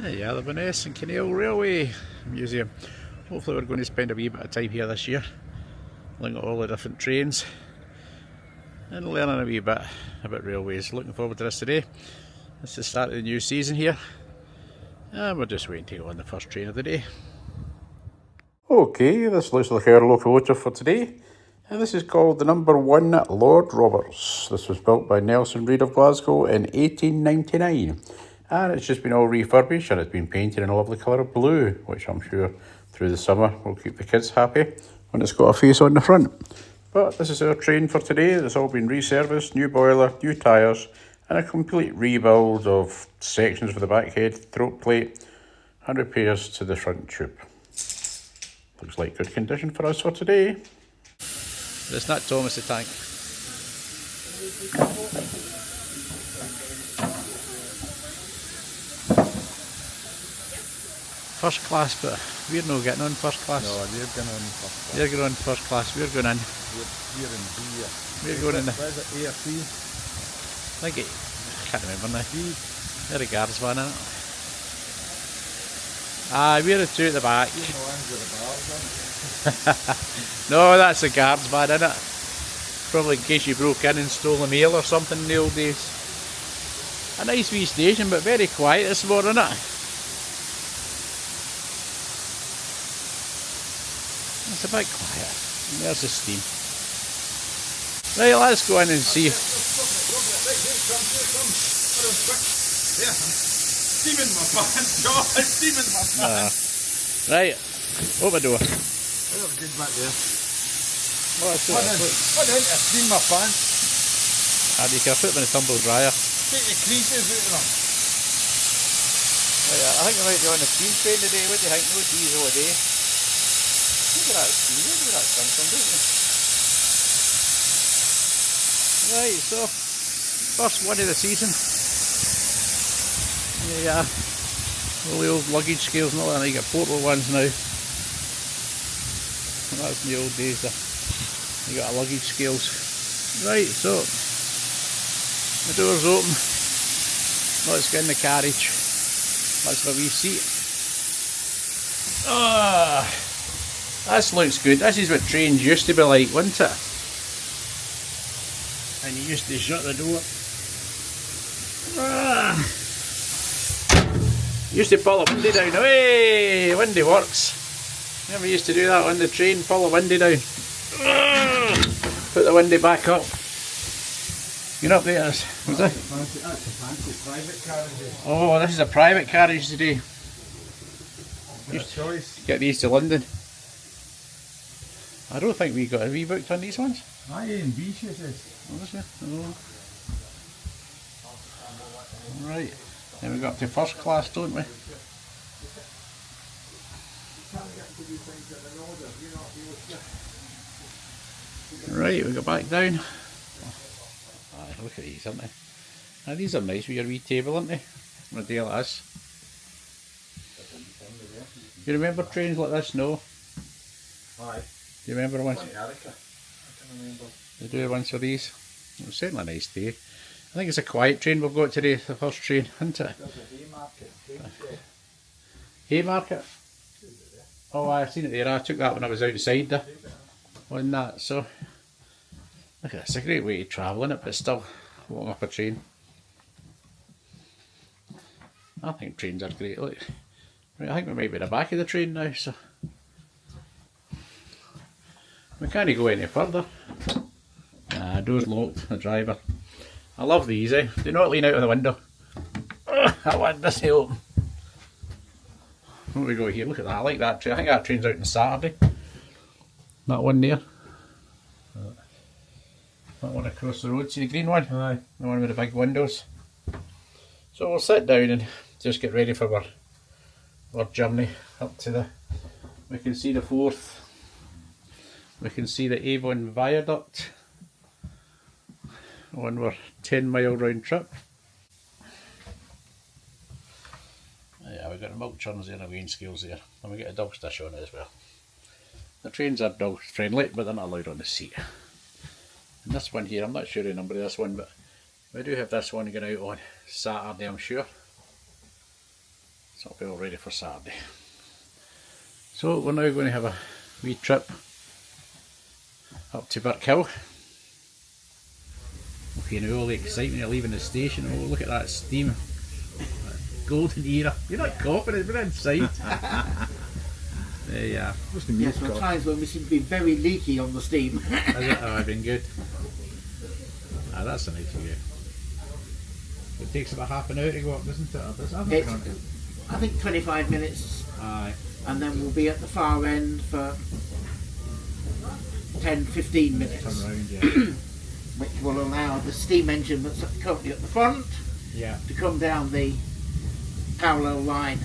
There you are, the Inverness and Kinneil Railway Museum. Hopefully we're going to spend a wee bit of time here this year, looking at all the different trains and learning a wee bit about railways. Looking forward to this today. It's the start of the new season here, and we're just waiting to go on the first train of the day. Okay, this looks like our locomotive for today, and this is called the number 1 Lord Roberts. This was built by Nelson Reid of Glasgow in 1899, and it's just been all refurbished and it's been painted in a lovely colour of blue, which I'm sure through the summer will keep the kids happy when it's got a face on the front. But this is our train for today. It's all been reserviced, new boiler, new tyres, and a complete rebuild of sections for the back head, throat plate, and repairs to the front tube. Looks like good condition for us for today. It's not Thomas the Tank. First class, but we're not getting on first class. No, you're going on first class. You're going on first class, we're going in. We're in B. We're going in the... Where's it, A or C? I think I can't remember now. B. They're a guards van, isn't it? We're the two at the back. You're the ones with the bars on. No, that's a guards van, isn't it? Probably in case you broke in and stole a mail or something in the old days. A nice wee station, but very quiet this morning, isn't it? It's a bit quiet. And there's the steam. Right, let's go in and see. Steaming my pants, God, steaming my pants. Right, open the door. There's a good bit there. What's Put in to steam my pants. You can put them in a tumble dryer. Take the creases out of them. Right, I think we might be on the steam train today. What do you think? No diesel a day. Look at that steam, look at that something, don't you? Right, so first one of the season. Yeah, all the old luggage scales and all that. You got portable ones now. That's in the old days. You got luggage scales. Right, so the door's open. Let's get in the carriage. Let's have a wee seat. This looks good. This is what trains used to be like, wasn't it? And you used to shut the door. Used to pull the window down. Hey, window works. Never used to do that on the train, pull the window down. Put the window back up. You're up there, was it? That's a fancy private carriage. Oh, this is a private carriage today. Got a choice. Get these to London. I don't think we got a rebooked on these ones. A and B, she says. Oh, is it? Oh. Right. Then we got up to first class, don't we? Right, we go back down. Look at these, aren't they? Now, these are nice with your wee table, aren't they? On a day like this. You remember trains like this? No? Aye. Do you remember ones? I can remember. They do ones for these. It was certainly a nice day. I think it's a quiet train we've got today, the first train, isn't it? There's a Haymarket. Haymarket? Oh, I've seen it there. I took that when I was outside there. On that, so look at this, a great way to travel in it, but still walking up a train. I think trains are great. Look, right, I think we might be at the back of the train now, so we can't go any further. Nah, door's locked, the driver. I love these, eh? Do not lean out of the window. I want this to open. What we got here? Look at that, I like that train. I think that train's out on Saturday. That one there. That one across the road. See the green one? Aye. The one with the big windows. So we'll sit down and just get ready for our journey up to the... We can see the Forth. We can see the Avon Viaduct on our 10-mile round trip. Yeah, we've got the milk churns there and the weighing scales there. And we get a dog's dish on it as well. The trains are dog friendly, but they're not allowed on the seat. And this one here, I'm not sure the number of this one, but we do have this one going out on Saturday, I'm sure. So it'll be all ready for Saturday. So we're now going to have a wee trip up to Birkhill. Okay, now all the excitement of leaving the station. Oh, look at that steam. That golden era. You're not confident, we're inside. There you are. Yes, there are times when we seem to be very leaky on the steam. Has it? Oh, I've been good. Ah, that's a nice view. It takes about half an hour to go up, doesn't it? I think 25 minutes. Aye. And then we'll be at the far end for 10-15 minutes. Turn round, yeah. Which will allow the steam engine that's currently at the front to come down the parallel line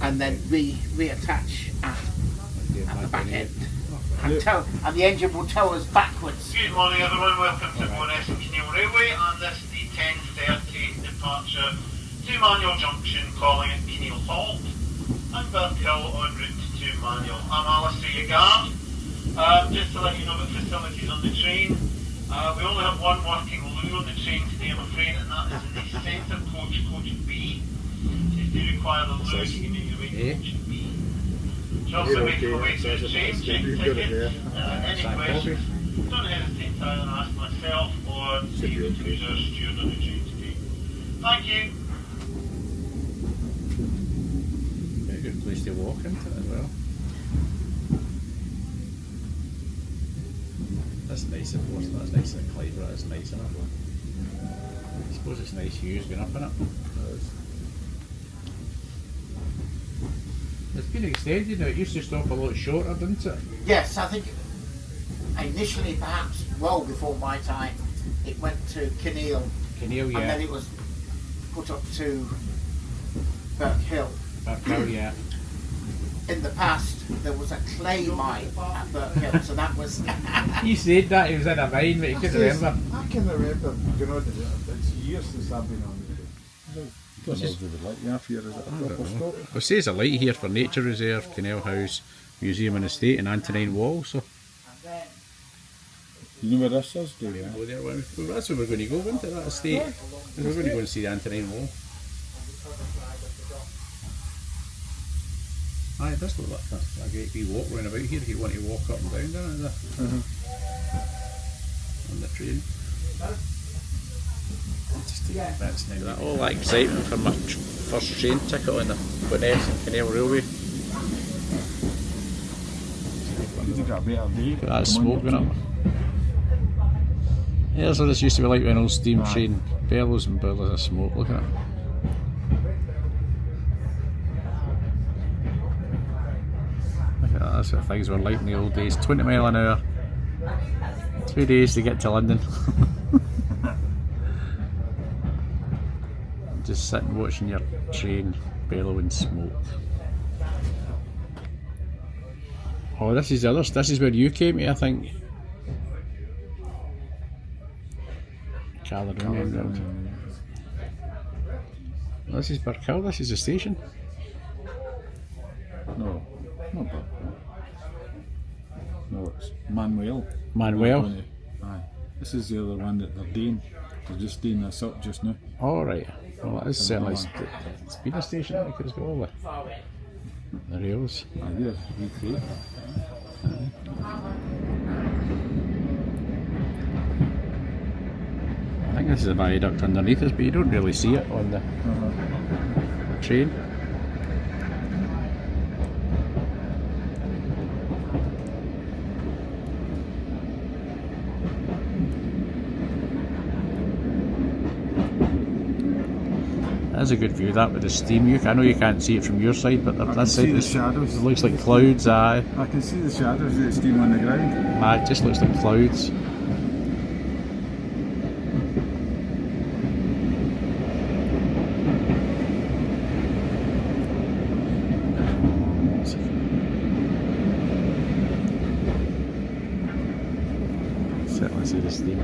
and then reattach at the back end. And the engine will tow us backwards. Good morning everyone, welcome to Bowness and Kinneil Railway, and this is the 10:30 departure to Manual Junction, calling at Kinneil Halt and Birkhill en route to Manual. I'm Alistair, your guard. Just to let you know about facilities on the train, we only have one working loo on the train today, I'm afraid, and that is in the centre coach, coach B. So if you require the loo, you can make your way to coach B. You also make your way to the train, check tickets, any questions, don't hesitate to either ask myself or David, who's our steward on the train today. Thank you. Very good place to walk into as well. That's nice, of course. That's nice in the Clyde, but that's nice enough. I suppose it's nice views going up in it. It's been extended now. It used to stop a lot shorter, didn't it? Yes, I think initially, perhaps well before my time, it went to Kinneil. Kinneil, yeah. And then it was put up to Birkhill. Birkhill, yeah. In the past, there was a clay mine at Birkhill, so that was... He said that he was in a mine, but he couldn't remember. I can remember, you know, it's years since I've been on it. What else do they let you off here? Is it a proper stop? Well, it says a light here for Nature Reserve, Kinneil House, Museum and Estate and Antonine Wall, so... You know where this is, do you? Go there, well, that's where we're going to go, isn't it, that estate? And we're going to go and see the Antonine Wall. Aye, it does look like a great wee walk round about here if you want to walk up and down, doesn't it? On the train. Just take bits now. That all that excitement for my first train ticket on the Bowness and Kinneil Railway. You think that'll be a day? Look at that smoke going up. Here's what this used to be like when old steam train, bellows and billows of smoke, look at it. Look at that, that's what things were like in the old days, 20 mile an hour, 2 days to get to London. Just sitting watching your train bellow and smoke. Oh, this is the other, this is where you came to, I think. This is Birkhill, this is the station. No, not Birkhill. No, it's Manuel. Manuel? Aye. This is the other one that they're doing. They're just doing this up just now. Alright. Well, that is certainly it's been a station because it's got all the rails. Aye, they're recreating. I think this is a viaduct underneath us, but you don't really see it on the train. That's a good view, that with the steam. I know you can't see it from your side, but that side the shadows. It looks like clouds. Aye. I can see the shadows of the steam on the ground. Aye, it just looks like clouds. Certainly see the steam.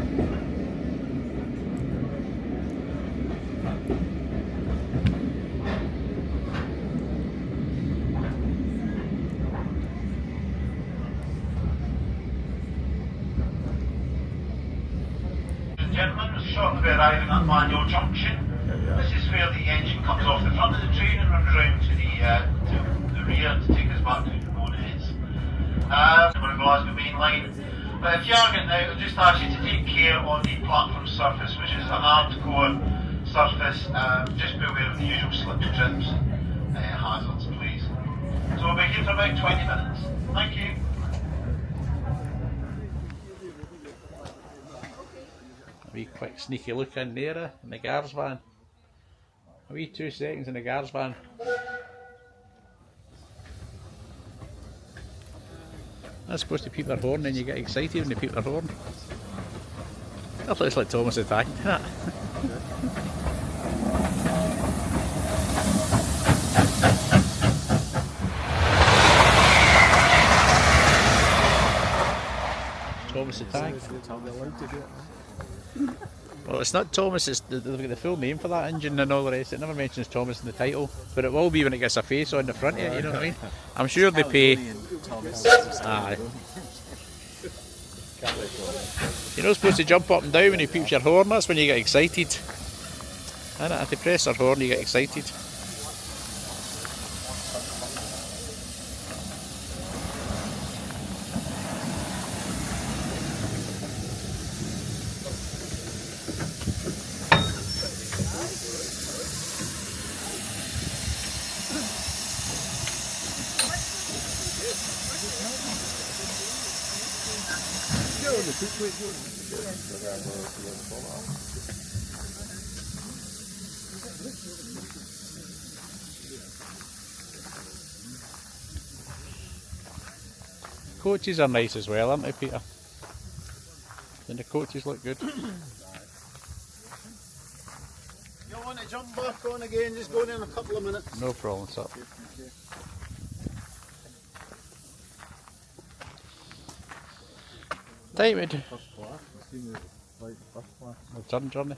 Gentlemen, shortly be arriving at Manual Junction. This is where the engine comes off the front of the train and runs round to the rear to take us back to the components. We're in Glasgow main line. But if you are getting out, I'll just ask you to take care on the platform surface, which is a hardcore surface. Just be aware of the usual slip trips, hazards, please. So we'll be here for about 20 minutes. Thank you. A wee quick sneaky look in there in the guards van. A wee 2 seconds in the guards van. That's supposed to peep their horn and you get excited when they peep their horn. That looks like Thomas the Tank, doesn't it? Thomas the Tank. Well, it's not Thomas, it's the full name for that engine and all the rest. It never mentions Thomas in the title, but it will be when it gets a face on the front of it, you know what I mean? I'm sure they pay. Aye. You're not supposed to jump up and down when you peeps your horn, that's when you get excited. And if you press your horn, you get excited. Coaches are nice as well, aren't they, Peter? And the coaches look good. You want to jump back on again? Just go in a couple of minutes. No problem, sir. Time it. First class. I've seen it like first class. Return journey.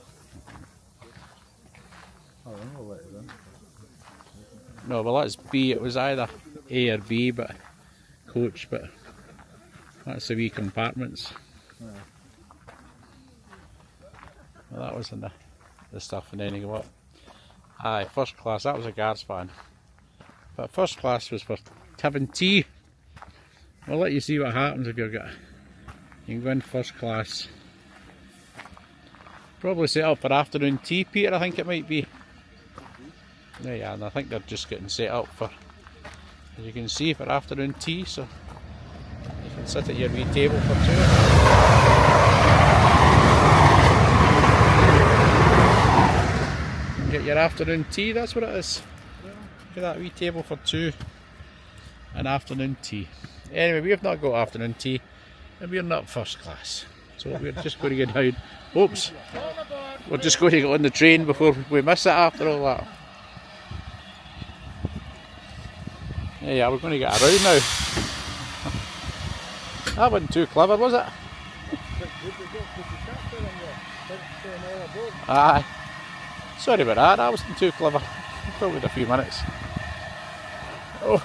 I don't know what it is. No, well that's B. It was either A or B, but coach, but that's the wee compartments. Yeah. Well, that was in the stuff, and then you go up. Aye, first class. That was a guards van, but first class was for having tea. I'll let you see what happens if you've got. You can go in first class. Probably set up for afternoon tea, Peter. I think it might be. Yeah, and I think they're just getting set up for, as you can see, for afternoon tea. So you can sit at your wee table for two. Get your afternoon tea. That's what it is. Look at that wee table for two. And afternoon tea. Anyway, we have not got afternoon tea, and we're not first class. So we're just going to get down. Oops. We're just going to get on the train before we miss it after all that. Yeah, we're going to get around now. That wasn't too clever, was it? Aye. Sorry about that, that wasn't too clever. Probably a few minutes. Oh.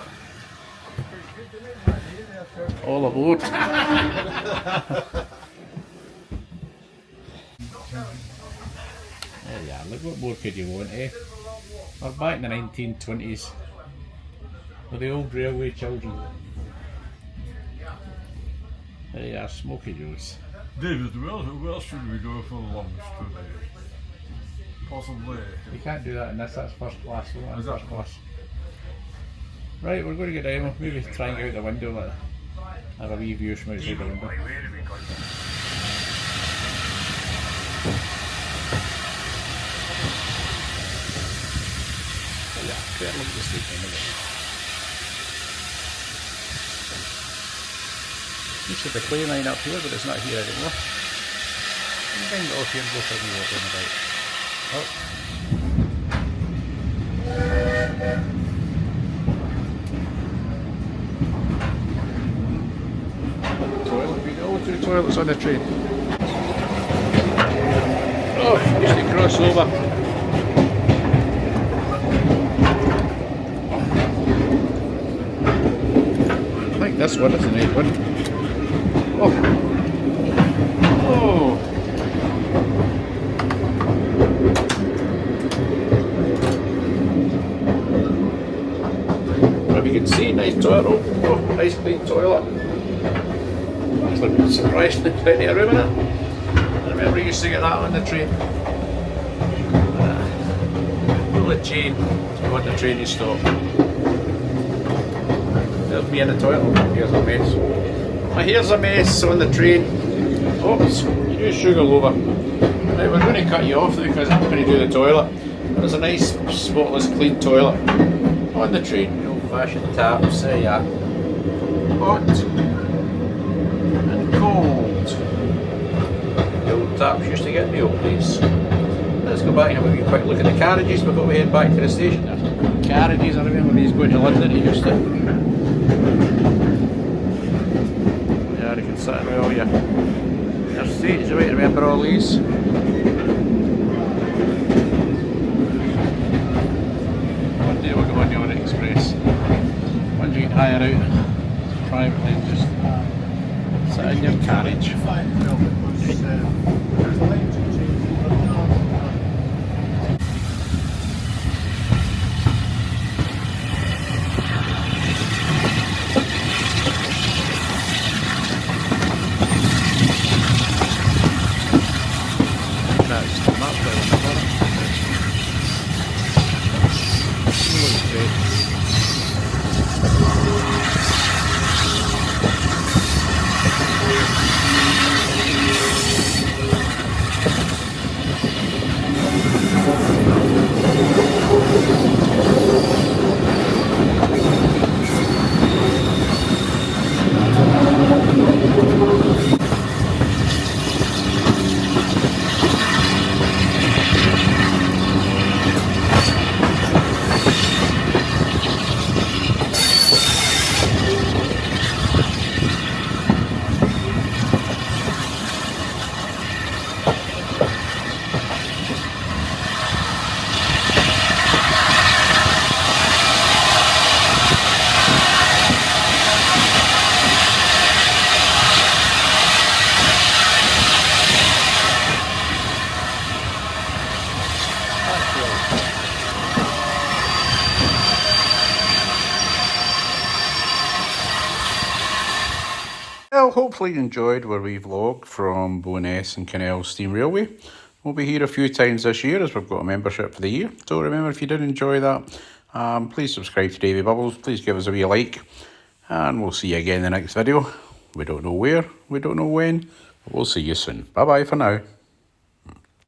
All aboard. There you are, look, what more could you want, eh? We're back in the 1920s. For the old railway children. There you are, Smoky Joe's. David, where should we go for lunch today? Possibly. You can't do that in this, that's first class. We're not in Is that first class. Right, we're going to get down, we'll maybe try and get out the window, like, have a wee view from outside the window. Yeah, better look at the sleeping in it. Used to be the clay line up here, but it's not here anymore. You can bring it off here and go for a wee walk on about. Toilet, we know 2 toilets on the train. Oh, used to cross over. I think this one is the night one. Oh. Oh. if you can see, nice toilet. Oh, nice clean toilet. Actually, surprisingly plenty of room in it. I remember I used to get that on the train. Pull the chain to go on the train to stop. There's me in the toilet. Here's a mess. Oh, here's a mess on the train. Oops, you sugar over. Right, we're going to cut you off because I'm going to do the toilet. There's a nice, spotless, clean toilet on the train. The old-fashioned taps, there you are. Hot and cold. The old taps used to get in the old days. Let's go back and have a wee quick look at the carriages before we head back to the station. There's carriages, I remember these going to London, he used to. Yeah, you can sit with all your seats, you might remember all these. One day we'll go on the Orient Express. One day you can hire out privately and just sit in your carriage. Well, hopefully you enjoyed our wee vlog from Bo'ness and Kinneil Steam Railway. We'll be here a few times this year as we've got a membership for the year. So remember, if you did enjoy that, please subscribe to Davy Bubbles. Please give us a wee like. And we'll see you again in the next video. We don't know where, we don't know when, but we'll see you soon. Bye-bye for now.